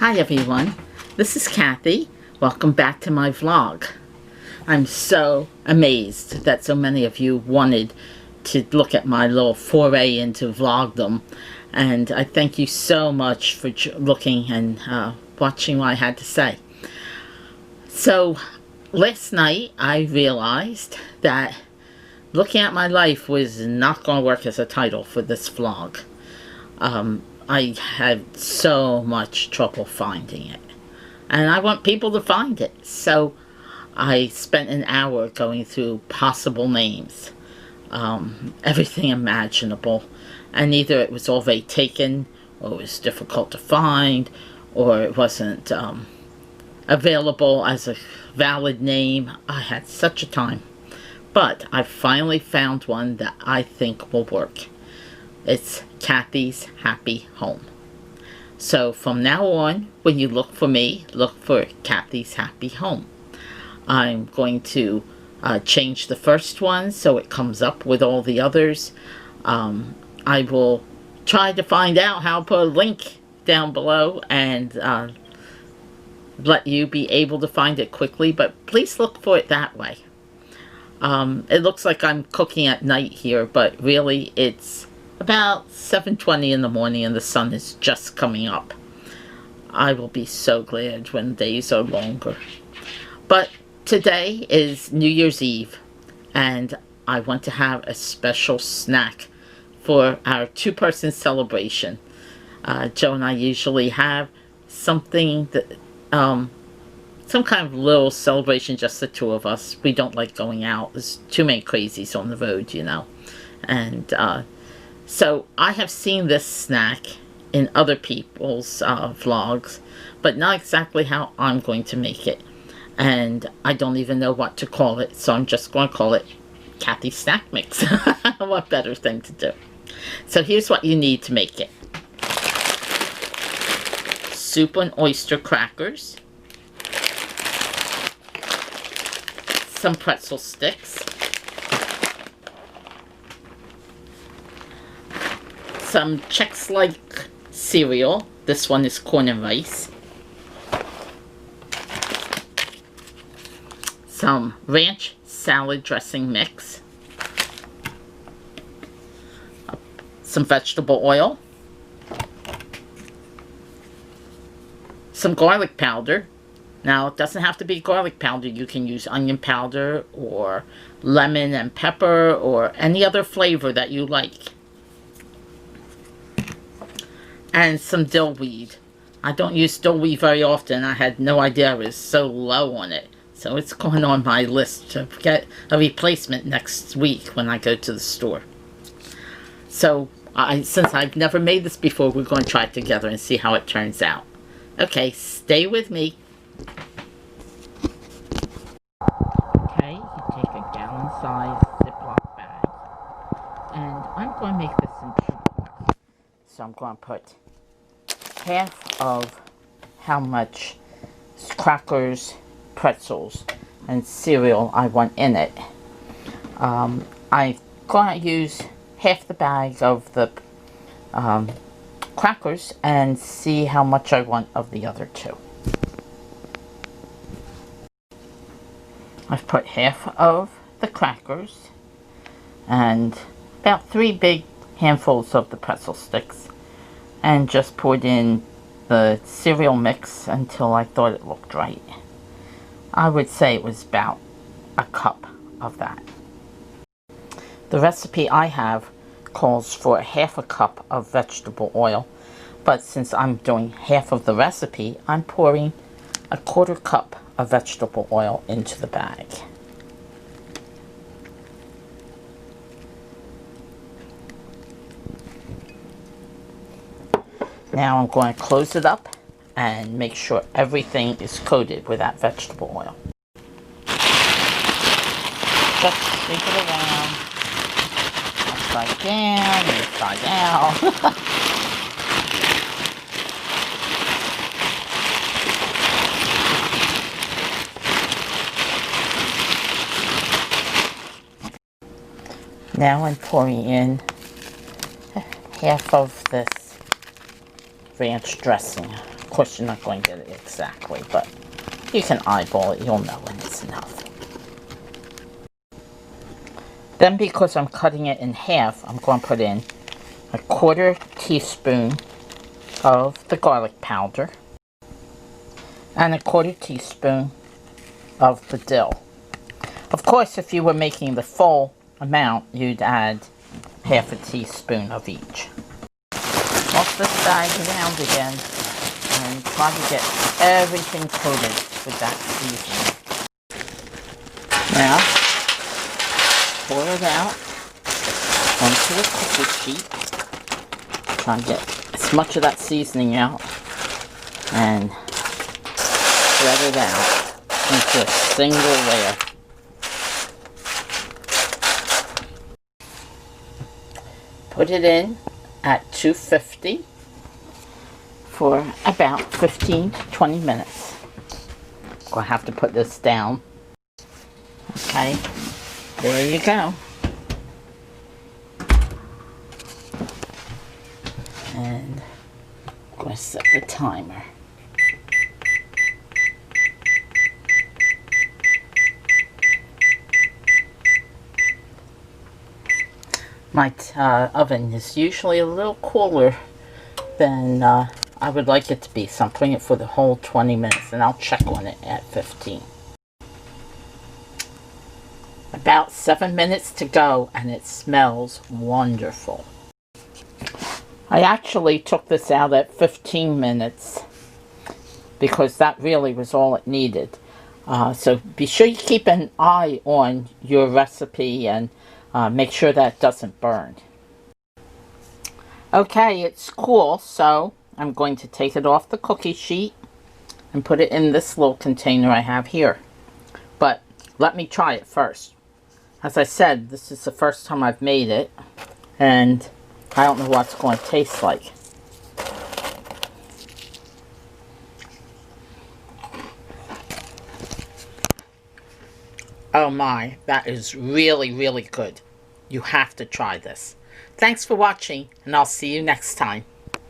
Hi everyone, this is Kathy. Welcome back to my vlog. I'm so amazed that so many of you wanted to look at my little foray into vlogdom, and I thank you so much for looking and watching what I had to say. So last night I realized that looking at my life was not going to work as a title for this vlog. I had so much trouble finding it, and I want people to find it, so I spent an hour going through possible names, everything imaginable, and either it was already taken, or it was difficult to find, or it wasn't available as a valid name. I had such a time, but I finally found one that I think will work. It's Kathy's Happy Home. So from now on, when you look for me, look for Kathy's Happy Home. I'm going to change the first one so it comes up with all the others. I will try to find out how to put a link down below and let you be able to find it quickly, but please look for it that way. It looks like I'm cooking at night here, but really it's about 7:20 in the morning and the sun is just coming up. I will be so glad when days are longer. But today is New Year's Eve, and I want to have a special snack for our two-person celebration. Joe and I usually have something that, some kind of little celebration, just the two of us. We don't like going out. There's too many crazies on the road, you know. And so I have seen this snack in other people's vlogs, but not exactly how I'm going to make it. And I don't even know what to call it, so I'm just going to call it Kathy's Snack Mix. What better thing to do? So here's what you need to make it. Soup and oyster crackers, some pretzel sticks, some chex-like cereal. This one is corn and rice. Some ranch salad dressing mix. Some vegetable oil. Some garlic powder. Now, it doesn't have to be garlic powder. You can use onion powder or lemon and pepper or any other flavor that you like. And some dill weed. I don't use dill weed very often. I had no idea I was so low on it. So it's going on my list to get a replacement next week when I go to the store. So since I've never made this before, we're going to try it together and see how it turns out. Okay, stay with me. Okay, you take a gallon-sized Ziploc bag. And I'm going to make this in 2 parts. So I'm going to put half of how much crackers, pretzels, and cereal I want in it. I'm going to use half the bag of the crackers and see how much I want of the other two. I've put half of the crackers and about 3 big handfuls of the pretzel sticks, and just poured in the cereal mix until I thought it looked right. I would say it was about a cup of that. The recipe I have calls for half a cup of vegetable oil, but since I'm doing half of the recipe, I'm pouring a 1/4 cup of vegetable oil into the bag. Now I'm going to close it up and make sure everything is coated with that vegetable oil. Just shake it around, upside down, inside out. Now I'm pouring in half of this ranch dressing. Of course, you're not going to get it exactly, but you can eyeball it. You'll know when it's enough. Then, because I'm cutting it in half, I'm going to put in a 1/4 teaspoon of the garlic powder and a 1/4 teaspoon of the dill. Of course, if you were making the full amount, you'd add 1/2 teaspoon of each. Toss this bag around again and try to get everything coated with that seasoning. Now, pour it out onto the cookie sheet. Try and get as much of that seasoning out and spread it out into a single layer. Put it in at 250 for about 15 to 20 minutes. I'm going to have to put this down. Okay, there you go. And I'm going to set the timer. My oven is usually a little cooler than I would like it to be, so I'm putting it for the whole 20 minutes, and I'll check on it at 15. About 7 minutes to go, and it smells wonderful. I actually took this out at 15 minutes because that really was all it needed. So be sure you keep an eye on your recipe and make sure that it doesn't burn. Okay, it's cool, so I'm going to take it off the cookie sheet and put it in this little container I have here. But let me try it first. As I said, this is the first time I've made it, and I don't know what it's going to taste like. Oh my, that is really, really good. You have to try this. Thanks for watching, and I'll see you next time.